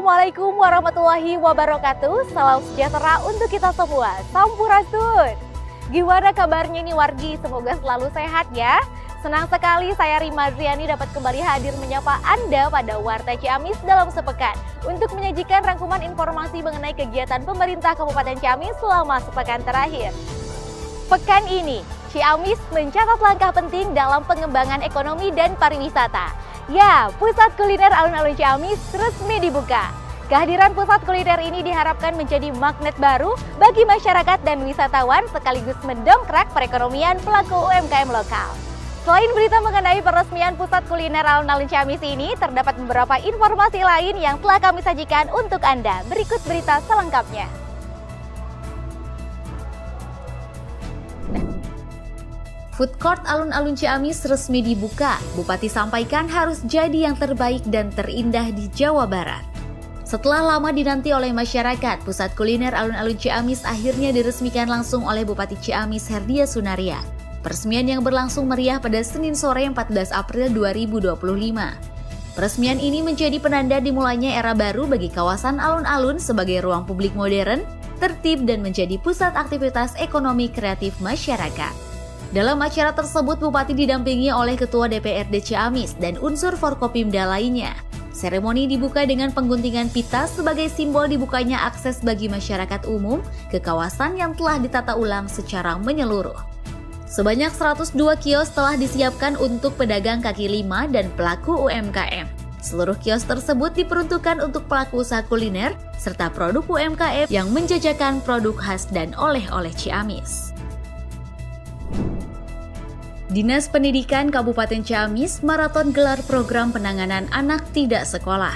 Assalamualaikum warahmatullahi wabarakatuh. Salam sejahtera untuk kita semua. Sampurasun. Gimana kabarnya nih wargi? Semoga selalu sehat ya. Senang sekali saya Rima Adriani dapat kembali hadir menyapa Anda pada Warta Ciamis dalam sepekan untuk menyajikan rangkuman informasi mengenai kegiatan pemerintah Kabupaten Ciamis selama sepekan terakhir. Pekan ini, Ciamis mencatat langkah penting dalam pengembangan ekonomi dan pariwisata. Ya, Pusat Kuliner Alun-Alun Ciamis resmi dibuka. Kehadiran pusat kuliner ini diharapkan menjadi magnet baru bagi masyarakat dan wisatawan sekaligus mendongkrak perekonomian pelaku UMKM lokal. Selain berita mengenai peresmian Pusat Kuliner Alun-Alun Ciamis ini, terdapat beberapa informasi lain yang telah kami sajikan untuk Anda. Berikut berita selengkapnya. Food Court Alun-Alun Ciamis resmi dibuka. Bupati sampaikan harus jadi yang terbaik dan terindah di Jawa Barat. Setelah lama dinanti oleh masyarakat, Pusat Kuliner Alun-Alun Ciamis akhirnya diresmikan langsung oleh Bupati Ciamis Herdia Sunaria. Peresmian yang berlangsung meriah pada Senin sore 14 April 2025. Peresmian ini menjadi penanda dimulainya era baru bagi kawasan alun-alun sebagai ruang publik modern, tertib dan menjadi pusat aktivitas ekonomi kreatif masyarakat. Dalam acara tersebut, Bupati didampingi oleh Ketua DPRD Ciamis dan unsur Forkopimda lainnya. Seremoni dibuka dengan pengguntingan pita sebagai simbol dibukanya akses bagi masyarakat umum ke kawasan yang telah ditata ulang secara menyeluruh. Sebanyak 102 kios telah disiapkan untuk pedagang kaki lima dan pelaku UMKM. Seluruh kios tersebut diperuntukkan untuk pelaku usaha kuliner serta produk UMKM yang menjajakan produk khas dan oleh-oleh Ciamis. Dinas Pendidikan Kabupaten Ciamis maraton gelar program penanganan anak tidak sekolah.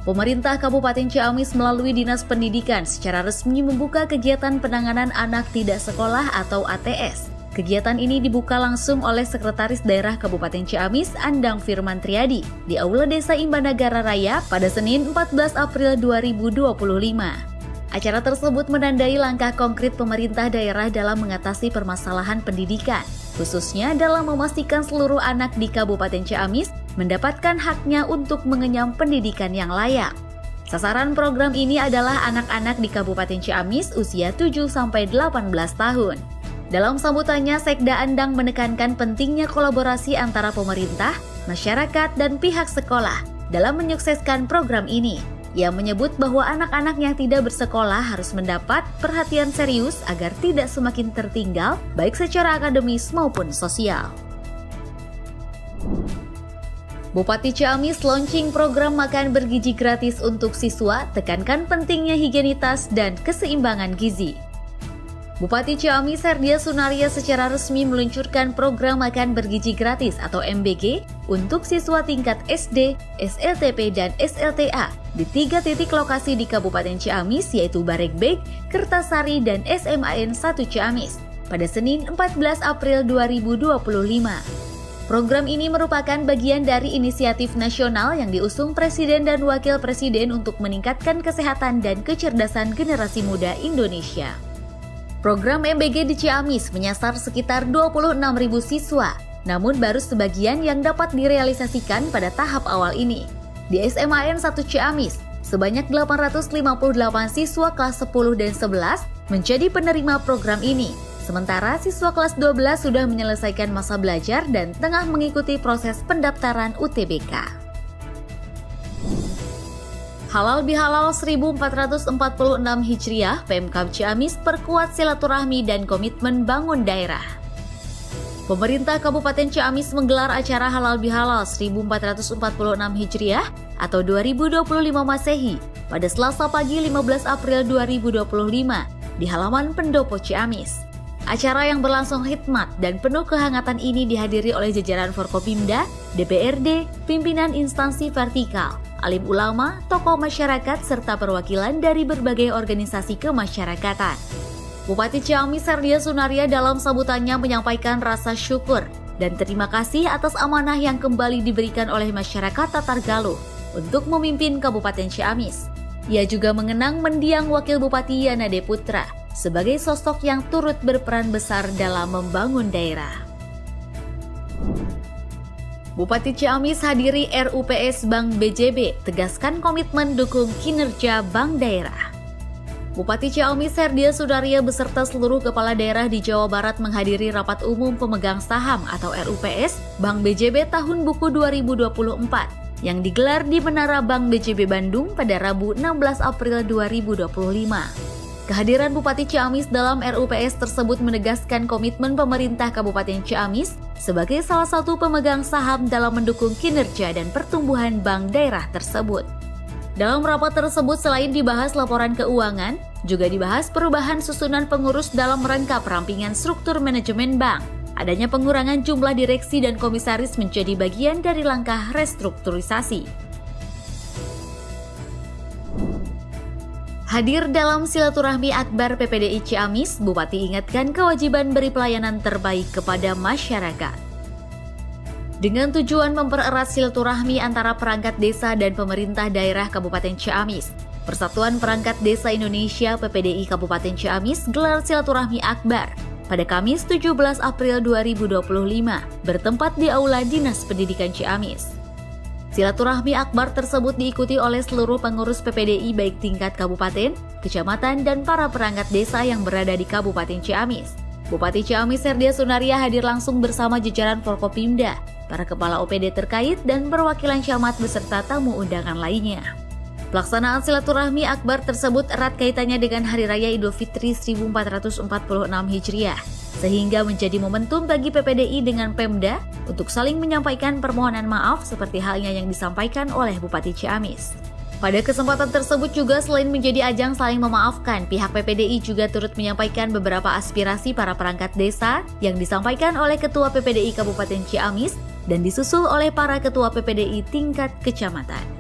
Pemerintah Kabupaten Ciamis melalui Dinas Pendidikan secara resmi membuka kegiatan penanganan anak tidak sekolah atau ATS. Kegiatan ini dibuka langsung oleh Sekretaris Daerah Kabupaten Ciamis Andang Firman Triadi di Aula Desa Imbanagara Raya pada Senin 14 April 2025. Acara tersebut menandai langkah konkret pemerintah daerah dalam mengatasi permasalahan pendidikan, khususnya dalam memastikan seluruh anak di Kabupaten Ciamis mendapatkan haknya untuk mengenyam pendidikan yang layak. Sasaran program ini adalah anak-anak di Kabupaten Ciamis usia 7-18 tahun. Dalam sambutannya, Sekda Andang menekankan pentingnya kolaborasi antara pemerintah, masyarakat, dan pihak sekolah dalam menyukseskan program ini. Ia menyebut bahwa anak-anak yang tidak bersekolah harus mendapat perhatian serius agar tidak semakin tertinggal, baik secara akademis maupun sosial. Bupati Ciamis launching program makan bergizi gratis untuk siswa, tekankan pentingnya higienitas dan keseimbangan gizi. Bupati Ciamis Herdia Sunaria secara resmi meluncurkan program makan bergizi gratis atau MBG untuk siswa tingkat SD, SLTP, dan SLTA di 3 titik lokasi di Kabupaten Ciamis yaitu Barekbek, Kertasari, dan SMAN 1 Ciamis pada Senin 14 April 2025. Program ini merupakan bagian dari inisiatif nasional yang diusung Presiden dan Wakil Presiden untuk meningkatkan kesehatan dan kecerdasan generasi muda Indonesia. Program MBG di Ciamis menyasar sekitar 26.000 siswa, namun baru sebagian yang dapat direalisasikan pada tahap awal ini. Di SMAN 1 Ciamis, sebanyak 858 siswa kelas 10 dan 11 menjadi penerima program ini. Sementara siswa kelas 12 sudah menyelesaikan masa belajar dan tengah mengikuti proses pendaftaran UTBK. Halal Bihalal 1446 Hijriah, Pemkab Ciamis perkuat silaturahmi dan komitmen bangun daerah. Pemerintah Kabupaten Ciamis menggelar acara Halal Bihalal 1446 Hijriah atau 2025 Masehi pada Selasa pagi 15 April 2025 di halaman Pendopo Ciamis. Acara yang berlangsung hikmat dan penuh kehangatan ini dihadiri oleh jajaran Forkopimda, DPRD, pimpinan instansi vertikal, alim ulama, tokoh masyarakat, serta perwakilan dari berbagai organisasi kemasyarakatan. Bupati Ciamis Herdia Sunaria dalam sambutannya menyampaikan rasa syukur dan terima kasih atas amanah yang kembali diberikan oleh masyarakat Tatar Galuh untuk memimpin Kabupaten Ciamis. Ia juga mengenang mendiang Wakil Bupati Yanade Putra sebagai sosok yang turut berperan besar dalam membangun daerah. Bupati Ciamis hadiri RUPS Bank BJB, tegaskan komitmen dukung kinerja bank daerah. Bupati Ciamis Herdia Sunaria beserta seluruh kepala daerah di Jawa Barat menghadiri Rapat Umum Pemegang Saham atau RUPS Bank BJB tahun buku 2024 yang digelar di Menara Bank BJB Bandung pada Rabu 16 April 2025. Kehadiran Bupati Ciamis dalam RUPS tersebut menegaskan komitmen pemerintah Kabupaten Ciamis sebagai salah satu pemegang saham dalam mendukung kinerja dan pertumbuhan bank daerah tersebut. Dalam rapat tersebut selain dibahas laporan keuangan, juga dibahas perubahan susunan pengurus dalam rangka perampingan struktur manajemen bank. Adanya pengurangan jumlah direksi dan komisaris menjadi bagian dari langkah restrukturisasi. Hadir dalam silaturahmi akbar PPDI Ciamis, Bupati ingatkan kewajiban beri pelayanan terbaik kepada masyarakat. Dengan tujuan mempererat silaturahmi antara perangkat desa dan pemerintah daerah Kabupaten Ciamis, Persatuan Perangkat Desa Indonesia PPDI Kabupaten Ciamis gelar silaturahmi akbar pada Kamis 17 April 2025 bertempat di Aula Dinas Pendidikan Ciamis. Silaturahmi akbar tersebut diikuti oleh seluruh pengurus PPDI baik tingkat kabupaten, kecamatan, dan para perangkat desa yang berada di Kabupaten Ciamis. Bupati Ciamis Herdia Sunaria hadir langsung bersama jajaran Forkopimda, para kepala OPD terkait, dan perwakilan camat beserta tamu undangan lainnya. Pelaksanaan silaturahmi akbar tersebut erat kaitannya dengan Hari Raya Idul Fitri 1446 Hijriah, sehingga menjadi momentum bagi PPDI dengan Pemda untuk saling menyampaikan permohonan maaf seperti halnya yang disampaikan oleh Bupati Ciamis. Pada kesempatan tersebut juga selain menjadi ajang saling memaafkan, pihak PPDI juga turut menyampaikan beberapa aspirasi para perangkat desa yang disampaikan oleh Ketua PPDI Kabupaten Ciamis dan disusul oleh para Ketua PPDI tingkat kecamatan.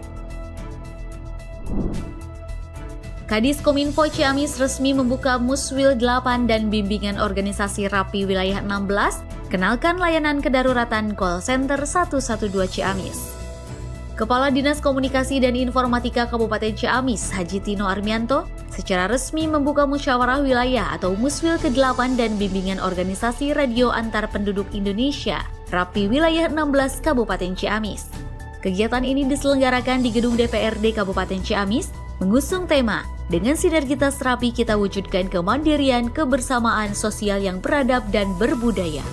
Kadis Kominfo Ciamis resmi membuka Muswil 8 dan bimbingan organisasi Rapi Wilayah 16, kenalkan layanan kedaruratan call center 112 Ciamis. Kepala Dinas Komunikasi dan Informatika Kabupaten Ciamis, Haji Tino Armianto, secara resmi membuka musyawarah wilayah atau Muswil ke-8 dan bimbingan organisasi radio antar penduduk Indonesia, Rapi Wilayah 16 Kabupaten Ciamis. Kegiatan ini diselenggarakan di Gedung DPRD Kabupaten Ciamis, mengusung tema "Dengan Sinergitas Rapi Kita Wujudkan Kemandirian Kebersamaan Sosial yang Beradab dan Berbudaya".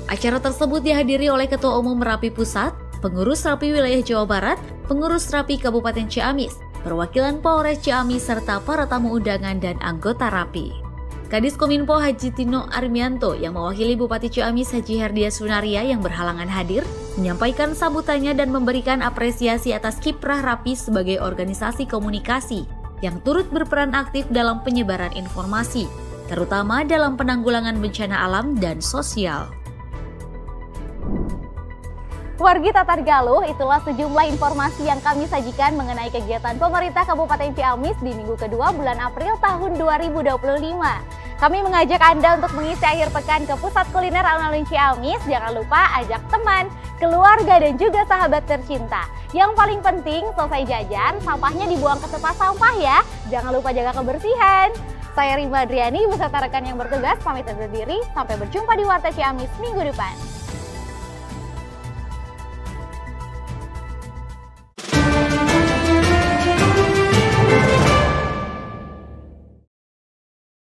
Acara tersebut dihadiri oleh Ketua Umum Rapi Pusat, Pengurus Rapi Wilayah Jawa Barat, Pengurus Rapi Kabupaten Ciamis, perwakilan Polres Ciamis, serta para tamu undangan dan anggota Rapi. Kadis Kominfo Haji Tino Armianto yang mewakili Bupati Ciamis Haji Herdia Sunaria yang berhalangan hadir, menyampaikan sambutannya dan memberikan apresiasi atas kiprah Rapi sebagai organisasi komunikasi yang turut berperan aktif dalam penyebaran informasi, terutama dalam penanggulangan bencana alam dan sosial. Wargi Tatar Galuh, itulah sejumlah informasi yang kami sajikan mengenai kegiatan pemerintah Kabupaten Ciamis di minggu kedua bulan April tahun 2025. Kami mengajak Anda untuk mengisi akhir pekan ke Pusat Kuliner Alun-Alun Ciamis. Jangan lupa ajak teman, keluarga, dan juga sahabat tercinta. Yang paling penting, selesai jajan, sampahnya dibuang ke tempat sampah ya. Jangan lupa jaga kebersihan. Saya Rima Adriani beserta rekan yang bertugas pamit undur diri. Sampai berjumpa di Warta Ciamis minggu depan.